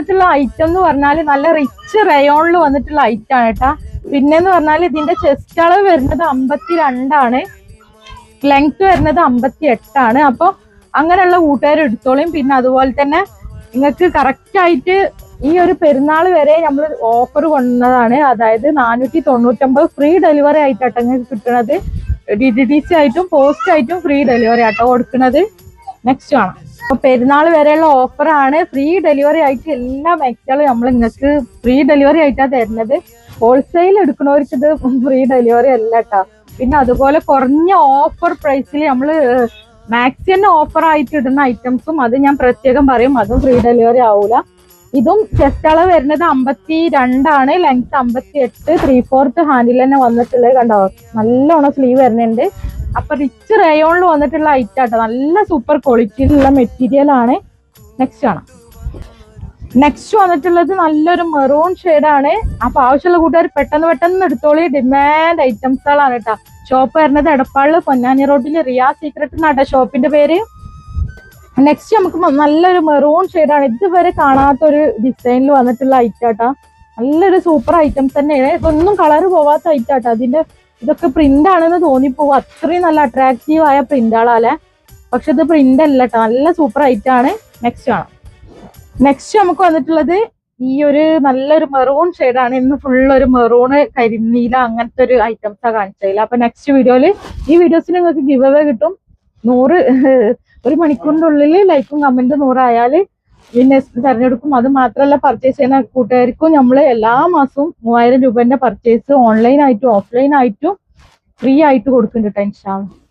വന്നിട്ടുള്ള ഐറ്റം എന്ന് പറഞ്ഞാൽ നല്ല റിച്ച് റയോണിൽ വന്നിട്ടുള്ള ഐറ്റം ആണ് കേട്ടാ. പിന്നെന്ന് പറഞ്ഞാൽ ഇതിന്റെ ചെസ്റ്റ് അളവ് വരുന്നത് 52 ലെങ്ത് വരുന്നത് 58. അപ്പൊ അങ്ങനെയുള്ള കൂട്ടുകാർ എടുത്തോളും. പിന്നെ അതുപോലെ തന്നെ നിങ്ങൾക്ക് കറക്റ്റ് ആയിട്ട് ഈ ഒരു പെരുന്നാൾ വരെ നമ്മൾ ഓഫർ കൊണ്ടുവന്നതാണ്. അതായത് 499 ഫ്രീ ഡെലിവറി ആയിട്ടാട്ടോ നിങ്ങൾക്ക് കിട്ടുന്നത്. DTDC ആയിട്ടും പോസ്റ്റ് ആയിട്ടും ഫ്രീ ഡെലിവറി ആട്ടോ കൊടുക്കുന്നത്. നെക്സ്റ്റ് ആണ്. അപ്പൊ പെരുന്നാൾ വരെയുള്ള ഓഫറാണ്. ഫ്രീ ഡെലിവറി ആയിട്ട് എല്ലാ മെക്കളും നമ്മൾ നിങ്ങൾക്ക് ഫ്രീ ഡെലിവറി ആയിട്ടാണ് തരുന്നത്. ഹോൾസെയിൽ എടുക്കുന്നവർക്ക് ഇത് ഫ്രീ ഡെലിവറി അല്ല കേട്ടോ. പിന്നെ അതുപോലെ കുറഞ്ഞ ഓഫർ പ്രൈസിൽ നമ്മൾ മാക്സിമം ഓഫർ ആയിട്ട് ഇടുന്ന ഐറ്റംസും അത് ഞാൻ പ്രത്യേകം പറയും, അതും ഫ്രീ ഡെലിവറി ആവൂല. ഇതും ചെസ്റ്റ് അളവ് വരുന്നത് 52, ലെങ്ത് 58, 3/4 ഹാൻഡിൽ തന്നെ വന്നിട്ടുള്ളത്. കണ്ടോ, നല്ലോണം സ്ലീവ് വരുന്നുണ്ട്. അപ്പൊ റിച്ച് റയോണിൽ വന്നിട്ടുള്ള ഐറ്റം ആട്ടോ. നല്ല സൂപ്പർ ക്വാളിറ്റിയിലുള്ള മെറ്റീരിയൽ ആണ്. നെക്സ്റ്റ് ആണ്. നെക്സ്റ്റ് വന്നിട്ടുള്ളത് നല്ലൊരു മെറൂൺ ഷെയ്ഡാണ്. അപ്പൊ ആവശ്യമുള്ള കൂട്ടുകാർ പെട്ടെന്ന് എടുത്തോളി. ഡിമാൻഡ് ഐറ്റംസുകളാണ് കേട്ടോ. ഷോപ്പ് വരുന്നത് എടപ്പാളില് പൊന്നാനി റോഡില് റിയ സീക്രട്ട് എന്നാട്ടോ ഷോപ്പിന്റെ പേര്. നെക്സ്റ്റ് നമുക്ക് നല്ലൊരു മെറൂൺ ഷെയ്ഡാണ്. ഇതുവരെ കാണാത്തൊരു ഡിസൈനിൽ വന്നിട്ടുള്ള ഐറ്റം ആട്ടോ. നല്ലൊരു സൂപ്പർ ഐറ്റംസ് തന്നെയാണ്. ഇതൊന്നും കളർ പോവാത്ത ഐറ്റം ആട്ടോ. അതിന്റെ ഇതൊക്കെ പ്രിന്റ് ആണെന്ന് തോന്നിപ്പോവും, അത്രയും നല്ല അട്രാക്റ്റീവ് ആയ പ്രിന്റുകളല്ലേ. പക്ഷെ ഇത് പ്രിന്റ് അല്ല കേട്ടോ, നല്ല സൂപ്പർ ഐറ്റം ആണ്. നെക്സ്റ്റ് ആണ്. നെക്സ്റ്റ് നമുക്ക് വന്നിട്ടുള്ളത് ഈ ഒരു നല്ലൊരു മെറൂൺ ഷെയ്ഡാണ്. ഇന്ന് ഫുള്ളൊരു മെറൂണ്, കരിനീല അങ്ങനത്തെ ഒരു ഐറ്റംസാണ് കാണിച്ചതില്ല. അപ്പൊ നെക്സ്റ്റ് വീഡിയോയിൽ ഈ വീഡിയോസിൽ നിങ്ങൾക്ക് ഗിവ് അവേ കിട്ടും. 100 ഒരു മണിക്കൂറിന്റെ ഉള്ളിൽ ലൈക്കും കമന്റും 100 ആയാൽ വിന്നേഴ്സ് തിരഞ്ഞെടുക്കും. അത് മാത്രമല്ല, പർച്ചേസ് ചെയ്യുന്ന കൂട്ടുകാർക്കും നമ്മൾ എല്ലാ മാസവും 3000 രൂപന്റെ പർച്ചേസ് ഓൺലൈൻ ആയിട്ടും ഓഫ്ലൈൻ ആയിട്ടും ഫ്രീ ആയിട്ട് കൊടുക്കുന്നുണ്ട്. ഇൻഷാ അല്ലാഹ്.